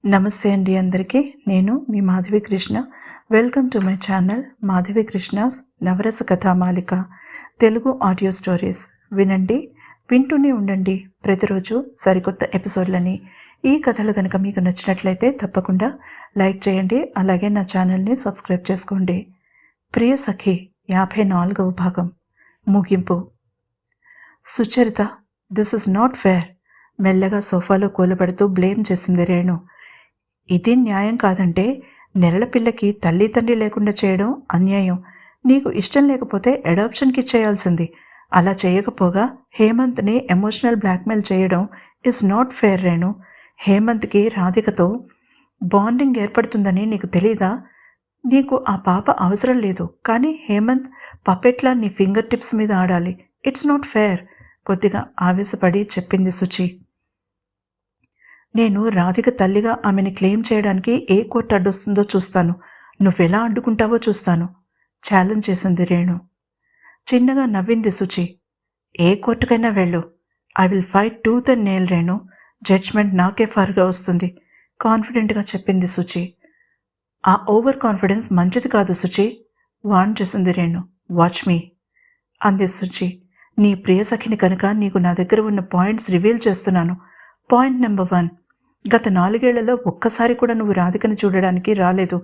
నమస్తే అండి అందరికీ. నేను మీ Madhavi Krishna. Welcome to my channel Madhavi Krishna's Navarasa Kathamalika Telugu audio stories. వినండి, వింటూనే ఉండండి. ప్రతిరోజు సరికొత్త ఎపిసోడ్లని. ఈ కథలు కనుక మీకు నచ్చినట్లయితే తప్పకుండా లైక్ చేయండి. అలాగే నా ఛానల్ని సబ్స్క్రైబ్ చేసుకోండి. ప్రియ సఖి 54వ భాగం ముగింపు. Sucharita, this is not fair. మెల్లగా సోఫాలో కూలబడుతూ బ్లేమ్ చేసింది రేణు. ఇది న్యాయం కాదంటే నెలల పిల్లకి తల్లి తండ్రి లేకుండా చేయడం అన్యాయం. నీకు ఇష్టం లేకపోతే అడాప్షన్కి ఇచ్చేయాల్సింది. అలా చేయకపోగా హేమంత్ని ఎమోషనల్ బ్లాక్మెయిల్ చేయడం ఇస్ నాట్ ఫేర్ రేణు. హేమంత్కి రాధికతో బాండింగ్ ఏర్పడుతుందని నీకు తెలీదా? నీకు ఆ పాప అవసరం లేదు, కానీ హేమంత్ పపెట్లా నీ ఫింగర్ టిప్స్ మీద ఆడాలి. It's not fair. కొద్దిగా ఆవేశపడి చెప్పింది సుచి. నేను రాధిక తల్లిగా ఆమెని క్లెయిమ్ చేయడానికి ఏ కోర్టు అడ్డొస్తుందో చూస్తాను. నువ్వెలా అడ్డుకుంటావో చూస్తాను, ఛాలెంజ్ చేసింది రేణు. చిన్నగా నవ్వింది సుచి. ఏ కోర్టుకైనా వెళ్ళు. I will fight tooth and nail Renu. Judgement నాకే ఫార్గా వస్తుంది, కాన్ఫిడెంట్గా చెప్పింది సుచి. ఆ ఓవర్ కాన్ఫిడెన్స్ మంచిది కాదు సుచి, వాన్ చేసింది రేణు. వాచ్ మీ అంది సుచి. నీ ప్రియ సఖిని కనుక నీకు నా దగ్గర ఉన్న పాయింట్స్ రివీల్ చేస్తున్నాను. పాయింట్ నెంబర్ 1, గత 4 ఏళ్లలో ఒక్కసారి కూడా నువ్వు రాధికను చూడడానికి రాలేదు.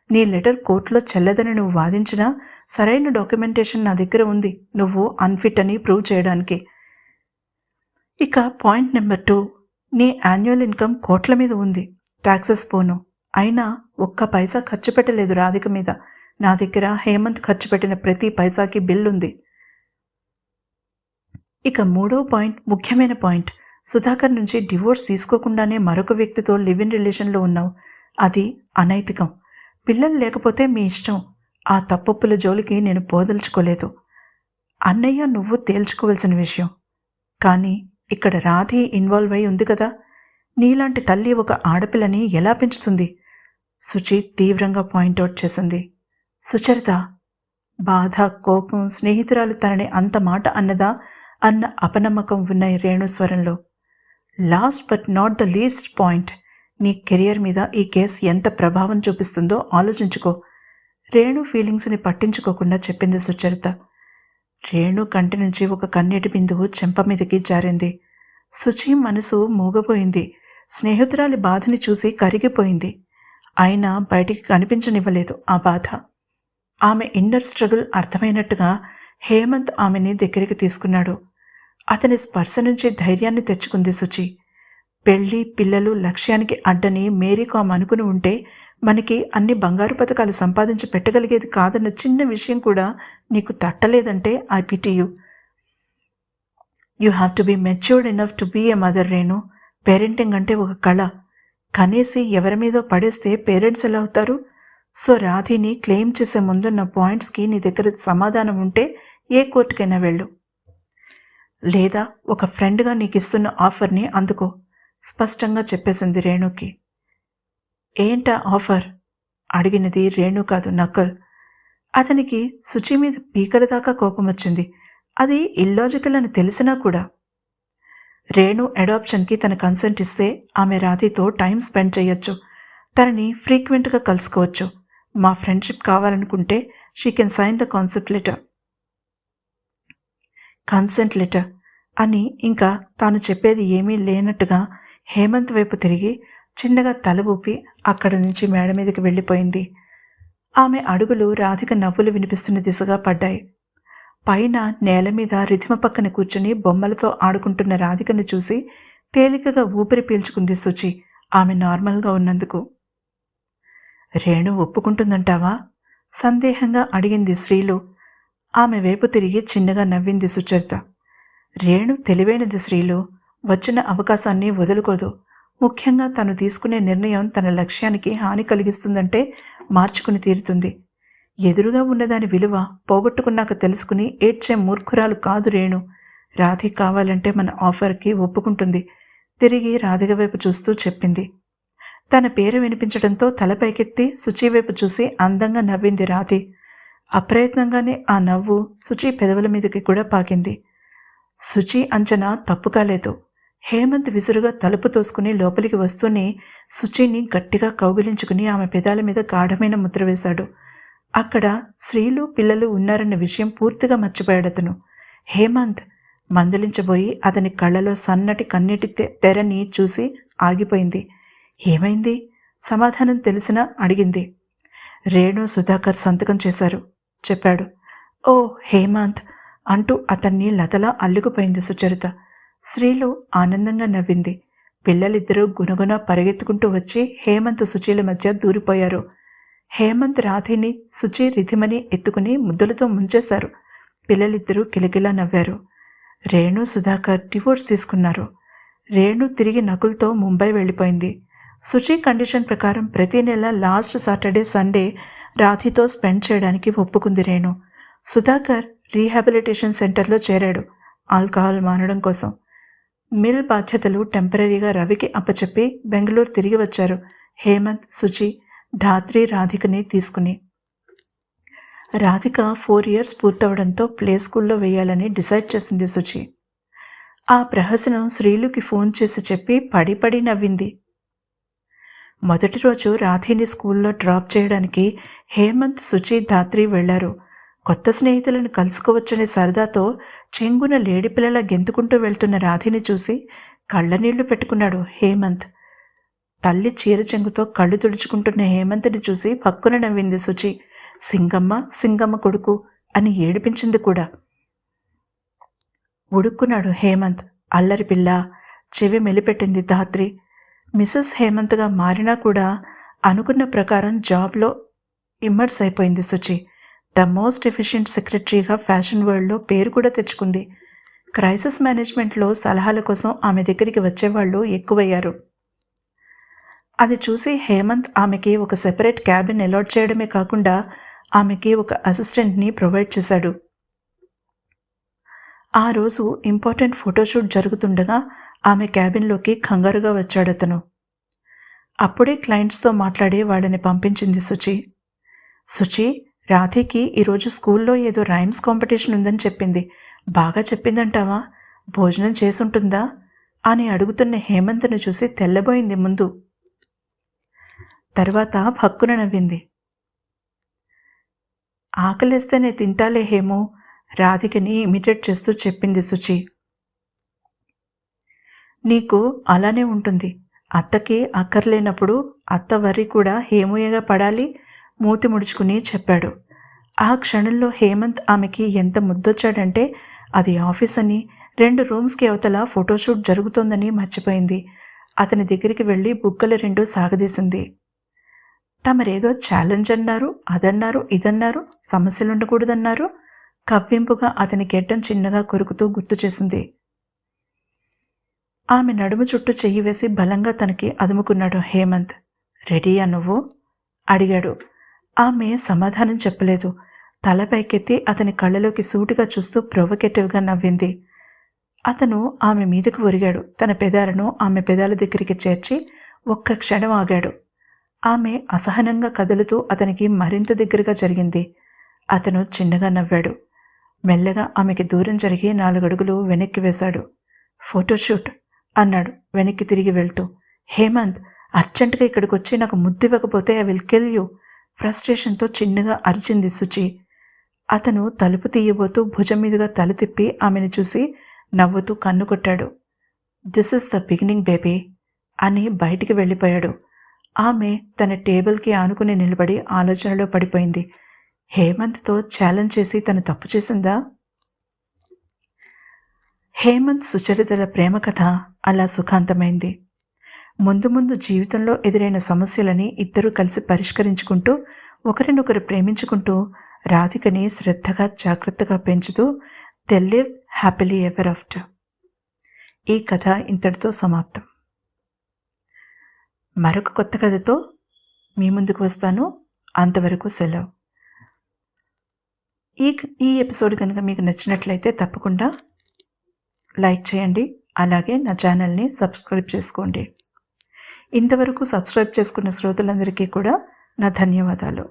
నీ లెటర్ కోర్టులో చెల్లదని నువ్వు వాదించినా సరైన డాక్యుమెంటేషన్ నా దగ్గర ఉంది నువ్వు అన్ఫిట్ అని ప్రూవ్ చేయడానికి. ఇక పాయింట్ నెంబర్ 2, నీ యాన్యువల్ ఇన్కమ్ కోట్ల మీద ఉంది, ట్యాక్సెస్ పోను. అయినా ఒక్క పైసా ఖర్చు పెట్టలేదు రాధిక మీద. నా దగ్గర హేమంత్ ఖర్చు పెట్టిన ప్రతి పైసాకి బిల్ ఉంది. ఇక 3వ పాయింట్, ముఖ్యమైన పాయింట్, సుధాకర్ నుంచి డివోర్స్ తీసుకోకుండానే మరొక వ్యక్తితో లివ్ ఇన్ రిలేషన్లో ఉన్నావు. అది అనైతికం. పిల్లలు లేకపోతే మీ ఇష్టం. ఆ తప్పొప్పుల జోలికి నేను పోదలుచుకోలేదు. అన్నయ్య నువ్వు తేల్చుకోవాల్సిన విషయం. కానీ ఇక్కడ రాధి ఇన్వాల్వ్ అయి ఉంది కదా. నీలాంటి తల్లి ఒక ఆడపిల్లని ఎలా పెంచుతుంది? సుచి తీవ్రంగా పాయింట్అవుట్ చేసింది. సుచరిత, బాధ, కోపం, స్నేహితురాలు తనని అంత మాట అన్నదా అన్న అపనమ్మకం ఉన్నాయి రేణు స్వరంలో. Last but not the least point, నీ కెరియర్ మీద ఈ కేసు ఎంత ప్రభావం చూపిస్తుందో ఆలోచించుకో. రేణు ఫీలింగ్స్ని పట్టించుకోకుండా చెప్పింది సుచరిత. రేణు కంటి నుంచి ఒక కన్నీటి బిందువు చెంప మీదకి జారింది. సుచి మనసు మూగపోయింది. స్నేహితురాలి బాధని చూసి కరిగిపోయింది. అయినా బయటికి కనిపించనివ్వలేదు ఆ బాధ. ఆమె ఇన్నర్ స్ట్రగుల్ అర్థమైనట్టుగా హేమంత్ ఆమెని దగ్గరికి తీసుకున్నాడు. అతని స్పర్శ నుంచి ధైర్యాన్ని తెచ్చుకుంది సుచి. పెళ్ళి, పిల్లలు లక్ష్యానికి అడ్డని మేరీకామ్ అనుకుని ఉంటే మనకి అన్ని బంగారు పథకాలు సంపాదించి పెట్టగలిగేది కాదన్న చిన్న విషయం కూడా నీకు తట్టలేదంటే I pity you. You have to be matured enough to be a mother Renu. Parenting అంటే ఒక కళ. కనేసి ఎవరి మీదో పడేస్తే పేరెంట్స్ ఎలా అవుతారు? సో రాధిని క్లెయిమ్ చేసే ముందు నా పాయింట్స్కి నీ దగ్గర సమాధానం ఉంటే ఏ కోర్టుకైనా వెళ్ళు, లేదా ఒక ఫ్రెండ్గా నీకు ఇస్తున్న ఆఫర్ని అందుకో, స్పష్టంగా చెప్పేసింది రేణుకి. ఏంటా ఆఫర్? అడిగినది రేణు కాదు, నకల్. అతనికి సుచి మీద పీకల దాకా కోపం వచ్చింది. అది ఇల్లాజికల్ అని తెలిసినా కూడా. రేణు అడాప్షన్కి తన కన్సెంట్ ఇస్తే ఆమె రాధితో టైం స్పెండ్ చేయొచ్చు, తనని ఫ్రీక్వెంట్గా కలుసుకోవచ్చు. మా ఫ్రెండ్షిప్ కావాలనుకుంటే she can sign the consent letter అని ఇంకా తాను చెప్పేది ఏమీ లేనట్టుగా హేమంత్ వైపు తిరిగి చిన్నగా తల ఊపి అక్కడి నుంచి మేడ మీదకి వెళ్ళిపోయింది. ఆమె అడుగులు రాధిక నవ్వులు వినిపిస్తున్న దిశగా పడ్డాయి. పైన నేల మీద రిధిమ పక్కన కూర్చుని బొమ్మలతో ఆడుకుంటున్న రాధికను చూసి తేలికగా ఊపిరి పీల్చుకుంది సుచి, ఆమె నార్మల్గా ఉన్నందుకు. రేణు ఒప్పుకుంటుందంటావా? సందేహంగా అడిగింది శ్రీలు. ఆమె వైపు తిరిగి చిన్నగా నవ్వింది సుచరిత. రేణు తెలివైనది శ్రీలు. వచ్చిన అవకాశాన్ని వదులుకోదు. ముఖ్యంగా తను తీసుకునే నిర్ణయం తన లక్ష్యానికి హాని కలిగిస్తుందంటే మార్చుకుని తీరుతుంది. ఎదురుగా ఉన్నదాని విలువ పోగొట్టుకున్నాక తెలుసుకుని ఏడ్చే మూర్ఖురాలు కాదు రేణు. రాధి కావాలంటే మన ఆఫర్కి ఒప్పుకుంటుంది. తిరిగి రాధిక వైపు చూస్తూ చెప్పింది. తన పేరు వినిపించడంతో తల పైకెత్తి సుచి వైపు చూసి అందంగా నవ్వింది రాధి. అప్రయత్నంగానే ఆ నవ్వు సుచి పెదవుల మీదకి కూడా పాకింది. సుచి అంచనా తప్పు కాలేదు. హేమంత్ విసురుగా తలుపు తోసుకుని లోపలికి వస్తూనే శుచిని గట్టిగా కౌగిలించుకుని ఆమె పెదాల మీద గాఢమైన ముద్ర వేశాడు. అక్కడ స్త్రీలు పిల్లలు ఉన్నారన్న విషయం పూర్తిగా మర్చిపోయాడతను. హేమంత్ మందలించబోయి అతని కళ్ళలో సన్నటి కన్నీటి తెరని చూసి ఆగిపోయింది. ఏమైంది? సమాధానం తెలిసినా అడిగింది. రేణు సుధాకర్ సంతకం చేశారు చెప్పాడు. ఓ హేమంత్ అంటూ అతన్ని లతలా అల్లుకుపోయింది సుచరిత. స్త్రీలు ఆనందంగా నవ్వింది. పిల్లలిద్దరూ గునగున పరిగెత్తుకుంటూ వచ్చి హేమంత్ శుచీల మధ్య దూరిపోయారు. హేమంత్ రాధిని శుచి రిధిమని ఎత్తుకుని ముద్దులతో ముంచేశారు. పిల్లలిద్దరూ కిలకిలా నవ్వారు. రేణు సుధాకర్ డివోర్స్ తీసుకున్నారు. రేణు తిరిగి నకుల్తో ముంబై వెళ్ళిపోయింది. శుచి కండిషన్ ప్రకారం ప్రతి నెల లాస్ట్ సాటర్డే సండే రాధితో స్పెండ్ చేయడానికి ఒప్పుకుంది రేణు. సుధాకర్ రీహాబిలిటేషన్ సెంటర్లో చేరాడు ఆల్కహాల్ మానడం కోసం. మిల్ బాధ్యతలు టెంపరీగా రవికి అప్పచెప్పి బెంగళూరు తిరిగి వచ్చారు హేమంత్, శుచి, ధాత్రి, రాధికని తీసుకుని. రాధిక 4 years పూర్తవడంతో ప్లే స్కూల్లో వేయాలని డిసైడ్ చేసింది శుచి. ఆ ప్రహసనం శ్రీలుకి ఫోన్ చేసి చెప్పి పడి పడి నవ్వింది. మొదటి రోజు రాధిని స్కూల్లో డ్రాప్ చేయడానికి హేమంత్, శుచి, ధాత్రి వెళ్లారు. కొత్త స్నేహితులను కలుసుకోవచ్చనే సరదాతో చెంగున లేడిపిల్లల గెంతుకుంటూ వెళ్తున్న రాధిని చూసి కళ్ళనీళ్లు పెట్టుకున్నాడు హేమంత్. తల్లి చీర చెంగుతో కళ్ళు తుడుచుకుంటున్న హేమంత్ని చూసి పక్కున నవ్వింది శుచి. సింగమ్మ, సింగమ్మ కొడుకు అని ఏడిపించింది కూడా. ఉడుక్కున్నాడు హేమంత్. అల్లరి పిల్ల చెవి మెలిపెట్టింది ధాత్రి. మిసెస్ హేమంత్గా మారినా కూడా అనుకున్న ప్రకారం జాబ్లో ఇమ్మర్స్ అయిపోయింది శుచి. ద మోస్ట్ ఎఫిషియెంట్ సెక్రటరీగా ఫ్యాషన్ వరల్డ్లో పేరు కూడా తెచ్చుకుంది. క్రైసిస్ మేనేజ్మెంట్లో సలహాల కోసం ఆమె దగ్గరికి వచ్చేవాళ్ళు ఎక్కువయ్యారు. అది చూసి హేమంత్ ఆమెకి ఒక సెపరేట్ క్యాబిన్ అలాట్ చేయడమే కాకుండా ఆమెకి ఒక అసిస్టెంట్ని ప్రొవైడ్ చేశాడు. ఆ రోజు ఇంపార్టెంట్ ఫోటోషూట్ జరుగుతుండగా ఆమె క్యాబిన్లోకి కంగారుగా వచ్చాడతను. అప్పుడే క్లయింట్స్తో మాట్లాడి వాళ్ళని పంపించింది శుచి. శుచి, రాధికి ఈరోజు స్కూల్లో ఏదో రైమ్స్ కాంపిటీషన్ ఉందని చెప్పింది. బాగా చెప్పిందంటావా? భోజనం చేసుంటుందా అని అడుగుతున్న హేమంత్ను చూసి తెల్లబోయింది ముందు. తర్వాత భక్కున నవ్వింది. ఆకలేస్తేనే తింటాలే హేమో, రాధికని ఇమిటేట్ చేస్తూ చెప్పింది శుచి. నీకు అలానే ఉంటుంది. అత్తకి అక్కర్లేనప్పుడు అత్త వర్రి కూడా హేమయ్యగా పడాలి మూతి ముడుచుకుని చెప్పాడు. ఆ క్షణంలో హేమంత్ ఆమెకి ఎంత ముద్దొచ్చాడంటే అది ఆఫీస్ అని, 2 రూమ్స్కి అవతల ఫోటోషూట్ జరుగుతోందని మర్చిపోయింది. అతని దగ్గరికి వెళ్ళి బుగ్గలు 2 సాగదీసింది. తమరేదో ఛాలెంజ్ అన్నారు, అదన్నారు, ఇదన్నారు, సమస్యలుండకూడదన్నారు. కవ్వింపుగా అతని గెడ్డం చిన్నగా కొరుకుతూ గుర్తు చేసింది. ఆమె నడుము చుట్టూ చెయ్యి వేసి బలంగా తనకి అదుముకున్నాడు హేమంత్. రెడీయా నువ్వు అడిగాడు. ఆమె సమాధానం చెప్పలేదు. తల పైకెత్తి అతని కళ్ళలోకి సూటిగా చూస్తూ ప్రొవకేటివ్గా నవ్వింది. అతను ఆమె మీదకు ఒరిగాడు. తన పెదాలను ఆమె పెదాల దగ్గరికి చేర్చి ఒక్క క్షణం ఆగాడు. ఆమె అసహనంగా కదులుతూ అతనికి మరింత దగ్గరగా జరిగింది. అతను చిన్నగా నవ్వాడు. మెల్లగా ఆమెకి దూరం జరిగి 4 అడుగులు వెనక్కి వేశాడు. ఫోటోషూట్ అన్నాడు వెనక్కి తిరిగి వెళ్తూ. హేమంత్, అర్జెంటుగా ఇక్కడికి వచ్చి నాకు ముద్దివ్వకపోతే ఐ విల్ కిల్ యూ ఫ్రస్ట్రేషన్తో చిన్నగా అరిచింది శుచి. అతను తలుపు తీయబోతూ భుజం మీదుగా తల తిప్పి ఆమెను చూసి నవ్వుతూ కన్ను కొట్టాడు. This is the beginning baby అని బయటికి వెళ్ళిపోయాడు. ఆమె తన టేబుల్కి ఆనుకుని నిలబడి ఆలోచనలో పడిపోయింది. హేమంత్తో ఛాలెంజ్ చేసి తను తప్పు చేసిందా? హేమంత్ సుచరితల ప్రేమ కథ అలా సుఖాంతమైంది. ముందు ముందు జీవితంలో ఎదురైన సమస్యలని ఇద్దరూ కలిసి పరిష్కరించుకుంటూ ఒకరినొకరు ప్రేమించుకుంటూ రాధికని శ్రద్ధగా జాగ్రత్తగా పెంచుతూ they live happily ever after. ఈ కథ ఇంతటితో సమాప్తం. మరొక కొత్త కథతో మీ ముందుకు వస్తాను. అంతవరకు సెలవు. ఈ ఎపిసోడ్ కనుక మీకు నచ్చినట్లయితే తప్పకుండా లైక్ చేయండి. అలాగే నా ఛానల్ని సబ్స్క్రైబ్ చేసుకోండి. ఇంతవరకు సబ్స్క్రైబ్ చేసుకున్న శ్రోతలందరికీ కూడా నా ధన్యవాదాలు.